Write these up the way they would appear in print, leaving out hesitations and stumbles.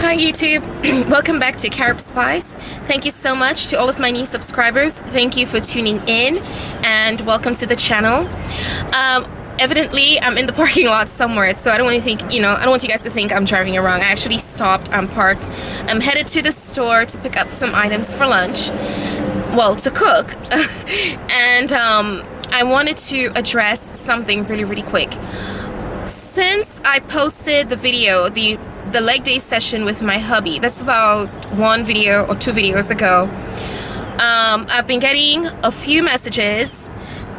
Hi YouTube, welcome back to Carib Spice. Thank you so much to all of my new subscribers. Thank you for tuning in and welcome to the channel. Evidently I'm in the parking lot somewhere, so I don't want to think, I don't want you guys to think I'm driving around. I actually stopped, I'm parked. I'm headed to the store to pick up some items for lunch, well, to cook. And I wanted to address something really quick. Since I posted the video, the leg day session with my hubby, that's about one video or two videos ago, I've been getting a few messages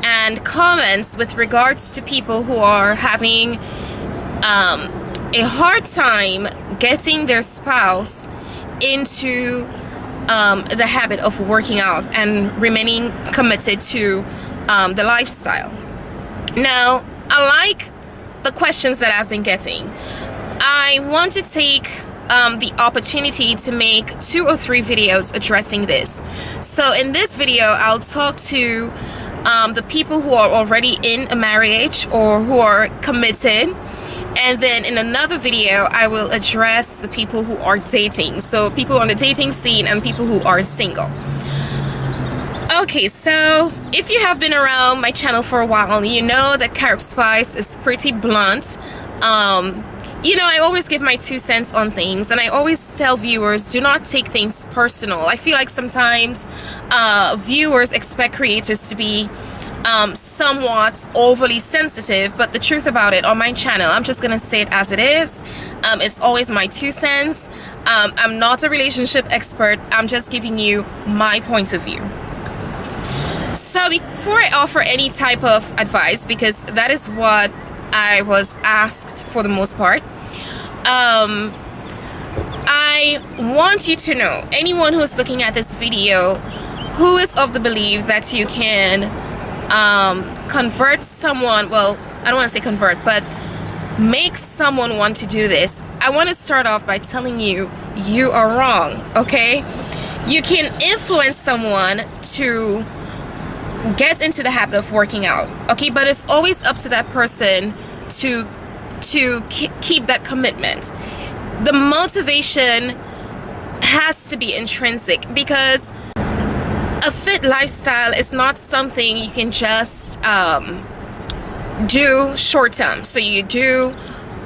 and comments with regards to people who are having a hard time getting their spouse into the habit of working out and remaining committed to the lifestyle. Now, I like the questions that I've been getting. I want to take the opportunity to make 2 or 3 videos addressing this. So in this video, I'll talk to the people who are already in a marriage or who are committed. And then in another video, I will address the people who are dating. So people on the dating scene and people who are single. Okay, so if you have been around my channel for a while, you know that Carib Spice is pretty blunt. I always give my 2 cents on things, and I always tell viewers, do not take things personal. I feel like sometimes viewers expect creators to be somewhat overly sensitive, but the truth about it, on my channel, I'm just gonna say it as it is. It's always my 2 cents. I'm not a relationship expert. I'm just giving you my point of view. So before I offer any type of advice, because that is what I was asked for the most part, I want you to know, anyone who's looking at this video who is of the belief that you can convert someone, well, I don't want to say convert, but make someone want to do this, I want to start off by telling you, you are wrong, okay? You can influence someone to get into the habit of working out, okay, but it's always up to that person to keep that commitment. The motivation has to be intrinsic, because a fit lifestyle is not something you can just do short term. So you do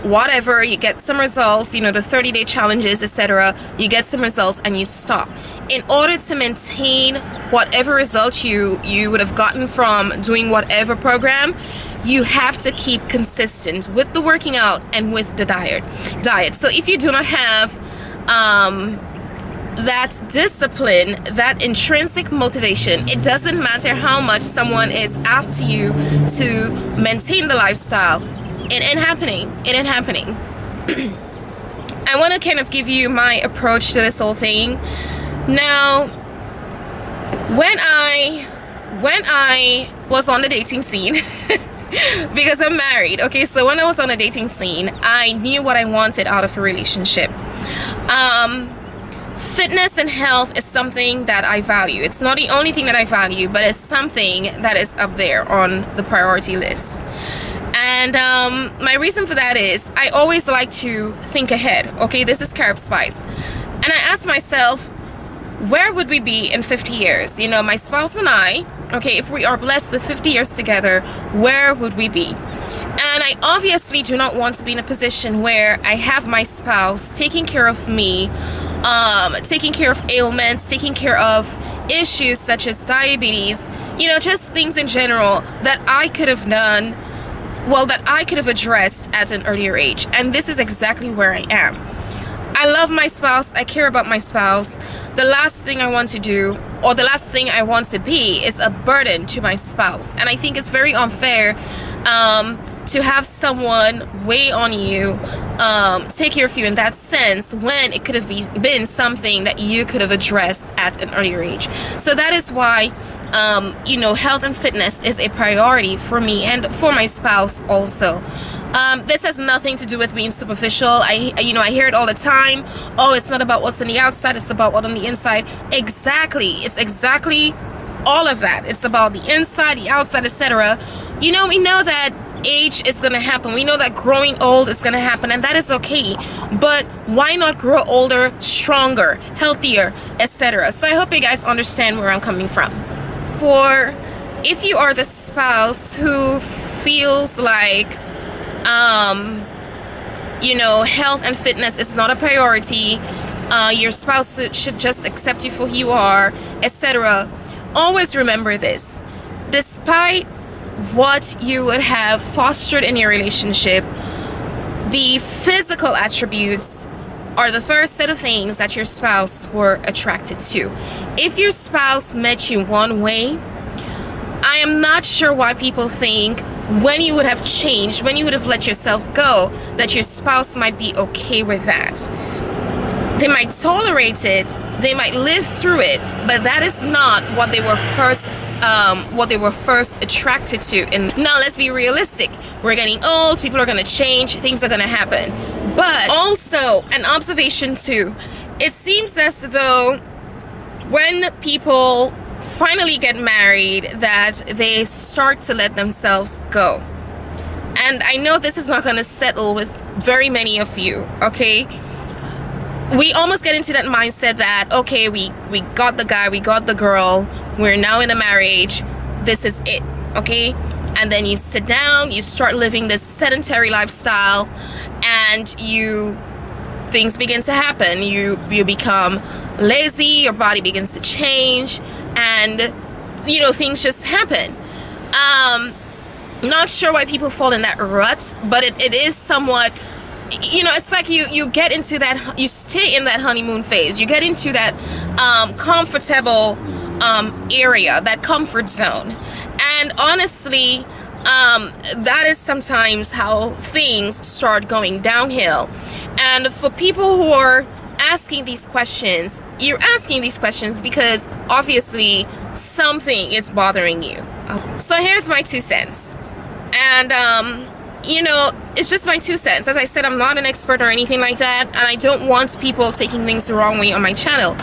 whatever, you get some results, the 30-day challenges, etc. You get some results and you stop. In order to maintain whatever result you would have gotten from doing whatever program, you have to keep consistent with the working out and with the diet. So if you do not have that discipline, that intrinsic motivation, it doesn't matter how much someone is after you to maintain the lifestyle. It ain't happening. I want to kind of give you my approach to this whole thing. Now, when I was on the dating scene, because I'm married, okay, so when I was on the dating scene, I knew what I wanted out of a relationship. Fitness and health is something that I value. It's not the only thing that I value, but it's something that is up there on the priority list. And my reason for that is I always like to think ahead. Okay, this is Carib Spice, and I ask myself, where would we be in 50 years? My spouse and I, okay, if we are blessed with 50 years together, where would we be? And I obviously do not want to be in a position where I have my spouse taking care of me, taking care of ailments, taking care of issues such as diabetes, just things in general that I could have done, well, that I could have addressed at an earlier age. And this is exactly where I am. I love my spouse, I care about my spouse. The last thing I want to do, or the last thing I want to be, is a burden to my spouse. And I think it's very unfair to have someone weigh on you, take care of you in that sense, when it could have been something that you could have addressed at an earlier age. So that is why health and fitness is a priority for me and for my spouse also. This has nothing to do with being superficial. I hear it all the time. Oh, it's not about what's on the outside, it's about what's on the inside. Exactly. It's exactly all of that. It's about the inside, the outside, etc. We know that age is gonna happen. We know that growing old is gonna happen, and that is okay. But why not grow older, stronger, healthier, etc.? So I hope you guys understand where I'm coming from. For if you are the spouse who feels like you know, health and fitness is not a priority, your spouse should just accept you for who you are, etc., always remember this: despite what you would have fostered in your relationship, the physical attributes are the first set of things that your spouse were attracted to. If your spouse met you one way, I am not sure why people think when you would have changed, when you would have let yourself go, that your spouse might be okay with that. They might tolerate it, they might live through it, but that is not what they were first attracted to. And now let's be realistic. We're getting old, people are gonna change, things are gonna happen. But also an observation too, it seems as though when people finally get married that they start to let themselves go. And I know this is not going to settle with very many of you, okay? We almost get into that mindset that, okay, we got the guy, we got the girl, we're now in a marriage, this is it, okay? And then you sit down, you start living this sedentary lifestyle, and things begin to happen. You become lazy, your body begins to change, and you know, things just happen. Not sure why people fall in that rut, but it is somewhat, you know, it's like you get into that, you stay in that honeymoon phase, you get into that comfortable area, that comfort zone. And honestly, that is sometimes how things start going downhill. And for people who are asking these questions, you're asking these questions because obviously something is bothering you. So here's my 2 cents. And you know, it's just my 2 cents. As I said, I'm not an expert or anything like that, and I don't want people taking things the wrong way on my channel.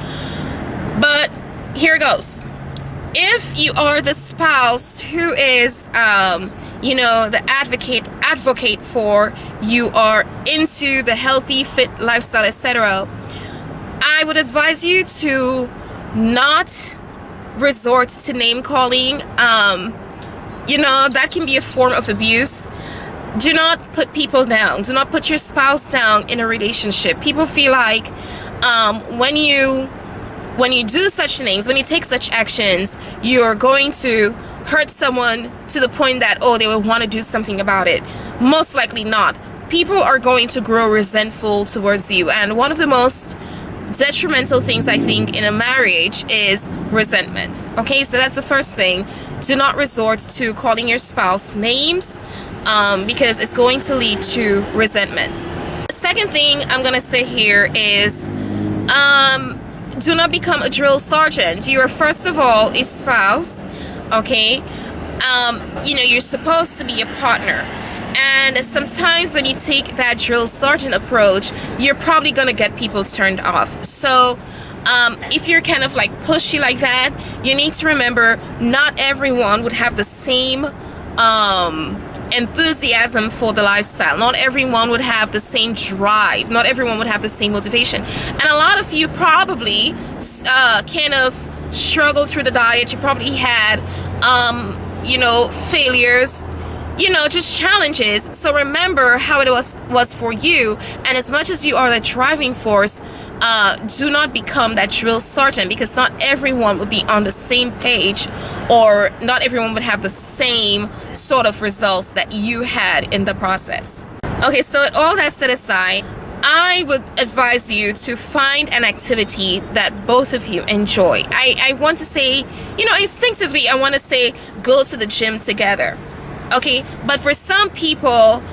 But here goes. If you are the spouse who is you know, the advocate for, you are into the healthy, fit lifestyle, etc., I would advise you to not resort to name calling. You know, that can be a form of abuse. Do not put people down. Do not put your spouse down in a relationship. People feel like when you do such things, when you take such actions, you're going to hurt someone to the point that, oh, they will want to do something about it. Most likely not. People are going to grow resentful towards you, and one of the most detrimental things, I think, in a marriage is resentment. Okay, so that's the first thing. Do not resort to calling your spouse names, because it's going to lead to resentment. The second thing I'm gonna say here is do not become a drill sergeant. You are first of all a spouse, okay? You know, you're supposed to be a partner. And sometimes when you take that drill sergeant approach, you're probably gonna get people turned off. So if you're kind of like pushy like that, you need to remember not everyone would have the same enthusiasm for the lifestyle. Not everyone would have the same drive. Not everyone would have the same motivation. And a lot of you probably kind of struggled through the diet. You probably had you know, failures, you know, just challenges. So remember how it was for you, and as much as you are the driving force, do not become that drill sergeant, because not everyone would be on the same page, or not everyone would have the same sort of results that you had in the process. Okay, so all that set aside, I would advise you to find an activity that both of you enjoy. I want to say, you know, instinctively, I want to say go to the gym together. Okay, but for some people,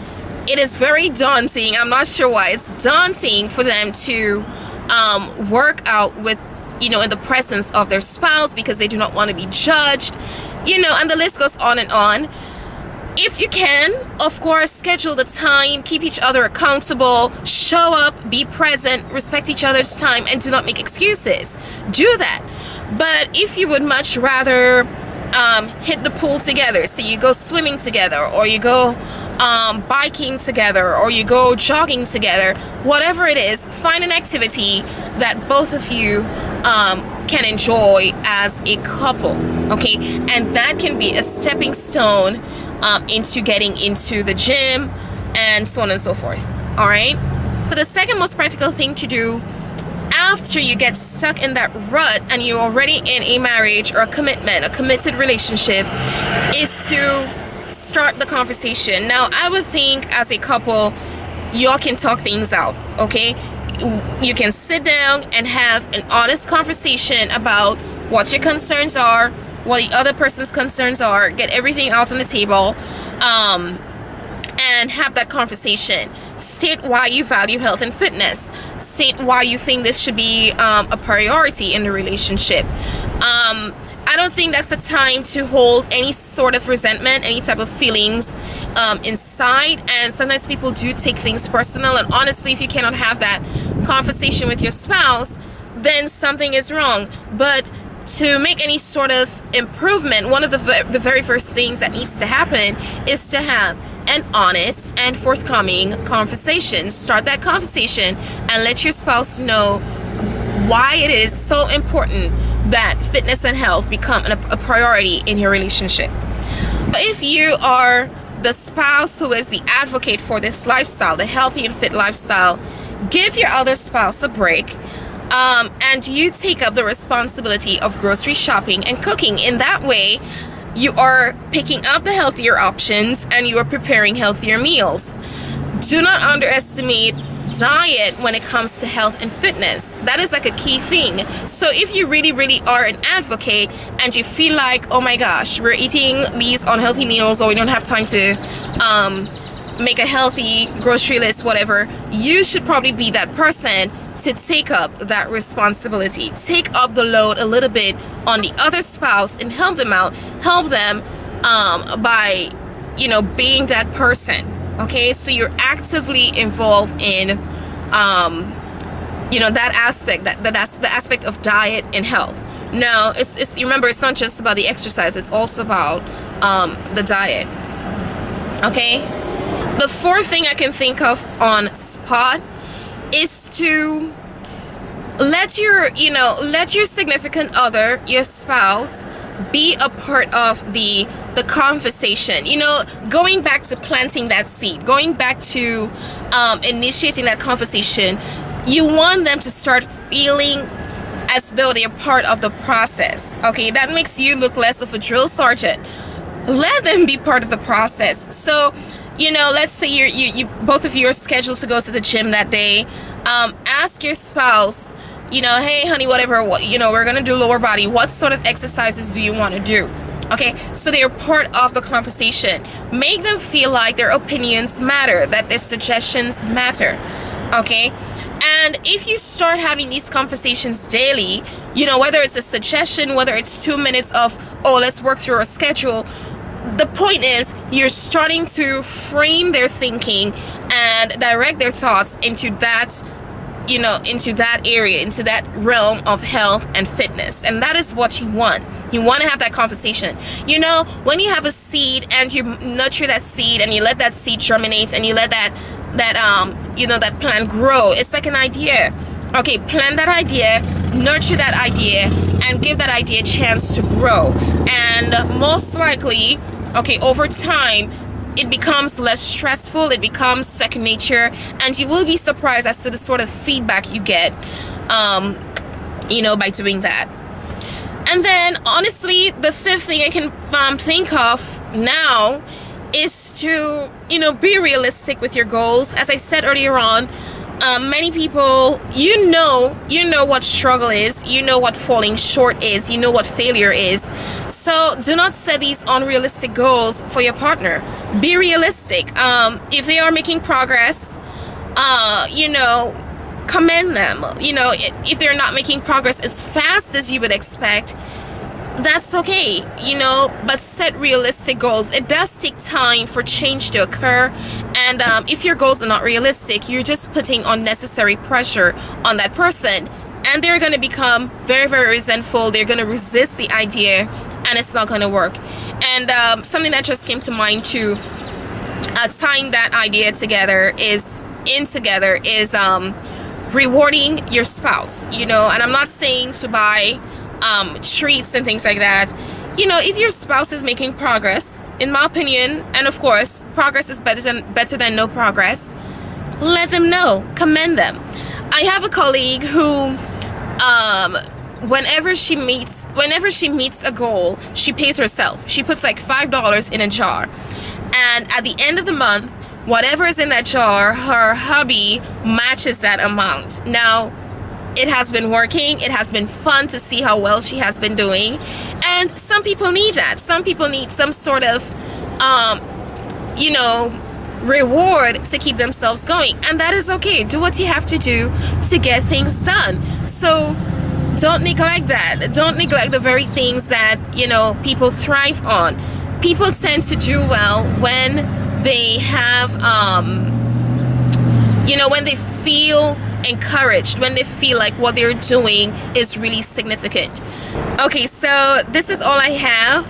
it is very daunting. I'm not sure why. It's daunting for them to work out with, you know, in the presence of their spouse, because they do not want to be judged, you know, and the list goes on and on. If you can, of course, schedule the time, keep each other accountable, show up, be present, respect each other's time, and do not make excuses. Do that. But if you would much rather hit the pool together. So you go swimming together, or you go biking together, or you go jogging together. Whatever it is, find an activity that both of you can enjoy as a couple, okay? And that can be a stepping stone into getting into the gym and so on and so forth. All right, so the second most practical thing to do after you get stuck in that rut and you're already in a marriage or a commitment, a committed relationship, is to start the conversation. Now, I would think as a couple, y'all can talk things out, okay? You can sit down and have an honest conversation about what your concerns are, what the other person's concerns are, get everything out on the table, and have that conversation. State why you value health and fitness. State why you think this should be a priority in the relationship. I don't think that's the time to hold any sort of resentment, any type of feelings inside. And sometimes people do take things personal. And honestly, if you cannot have that conversation with your spouse, then something is wrong. But to make any sort of improvement, one of the very first things that needs to happen is to have an honest and forthcoming conversation. Start that conversation and let your spouse know why it is so important that fitness and health become a priority in your relationship. But if you are the spouse who is the advocate for this lifestyle, the healthy and fit lifestyle, give your other spouse a break, and you take up the responsibility of grocery shopping and cooking. In that way, you are picking up the healthier options and you are preparing healthier meals. Do not underestimate diet when it comes to health and fitness. That is like a key thing. So if you really are an advocate and you feel like, oh my gosh, we're eating these unhealthy meals, or we don't have time to make a healthy grocery list, whatever, you should probably be that person to take up that responsibility. Take up the load a little bit on the other spouse and help them out. Help them by, being that person. Okay, so you're actively involved in, that aspect, that's the aspect of diet and health. Now, it's remember, it's not just about the exercise; it's also about the diet. Okay, the fourth thing I can think of on spot is to let your significant other, your spouse, be a part of the conversation. Going back to planting that seed, going back to initiating that conversation, you want them to start feeling as though they're part of the process. Okay, that makes you look less of a drill sergeant. Let them be part of the process. So, let's say you both of you are scheduled to go to the gym that day. Ask your spouse, hey honey, whatever, we're gonna do lower body. What sort of exercises do you want to do? Okay, so they're part of the conversation. Make them feel like their opinions matter, that their suggestions matter. Okay, and if you start having these conversations daily, whether it's a suggestion, whether it's 2 minutes of, oh, let's work through our schedule, the point is you're starting to frame their thinking and direct their thoughts into that into that area, into that realm of health and fitness. And that is what you want. You want to have that conversation. When you have a seed and you nurture that seed and you let that seed germinate and you let that plant grow, it's like an idea. Okay, plant that idea, nurture that idea, and give that idea a chance to grow. And most likely, okay, over time, it becomes less stressful, it becomes second nature, and you will be surprised as to the sort of feedback you get, by doing that. And then, honestly, the fifth thing I can think of now is to, be realistic with your goals. As I said earlier on, many people, you know what struggle is, what falling short is, what failure is. So do not set these unrealistic goals for your partner. Be realistic. If they are making progress, commend them. If they're not making progress as fast as you would expect, that's okay, but set realistic goals. It does take time for change to occur, and if your goals are not realistic, you're just putting unnecessary pressure on that person, and they're going to become very resentful. They're going to resist the idea, and it's not going to work. And something that just came to mind too, tying that idea together is rewarding your spouse, you know. And I'm not saying to buy treats and things like that. You know, if your spouse is making progress, in my opinion, and of course progress is better than no progress, let them know, commend them. I have a colleague who whenever she meets a goal, she pays herself. She puts like $5 in a jar, and at the end of the month, whatever is in that jar, her hubby matches that amount. Now, it has been working. It has been fun to see how well she has been doing. And some people need that. Some people need some sort of, you know, reward to keep themselves going. And that is okay. Do what you have to do to get things done. So don't neglect that. Don't neglect the very things that, you know, people thrive on. People tend to do well when they have, you know, when they feel encouraged, when they feel like what they're doing is really significant. Okay, so this is all I have.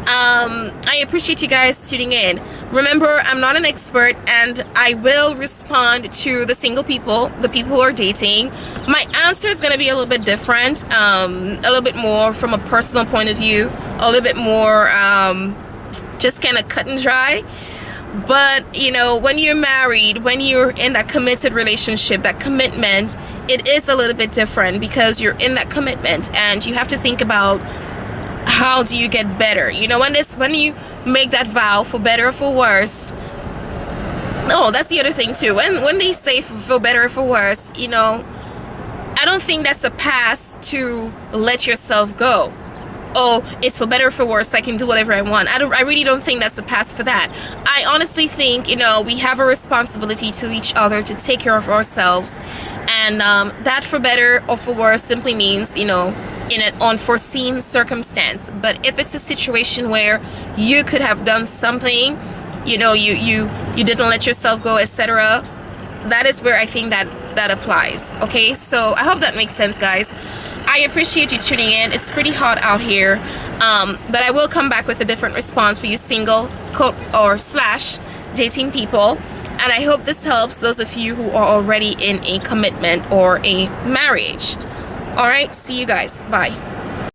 I appreciate you guys tuning in. Remember, I'm not an expert, and I will respond to the single people, the people who are dating. My answer is going to be a little bit different, a little bit more from a personal point of view, a little bit more just kind of cut and dry. But, you know, when you're married, when you're in that committed relationship, that commitment, it is a little bit different, because you're in that commitment and you have to think about how do you get better. You know, when you make that vow, for better or for worse. Oh, that's the other thing too. When they say for better or for worse, you know, I don't think that's a pass to let yourself go. Oh, it's for better or for worse, I can do whatever I want. I really don't think that's the path for that. I honestly think, you know, we have a responsibility to each other to take care of ourselves. And that for better or for worse simply means, you know, in an unforeseen circumstance. But if it's a situation where you could have done something, you know, you didn't let yourself go, etc., that is where I think that applies. Okay, so I hope that makes sense, guys. I appreciate you tuning in. It's pretty hot out here, but I will come back with a different response for you single or / dating people. And I hope this helps those of you who are already in a commitment or a marriage. All right, see you guys. Bye.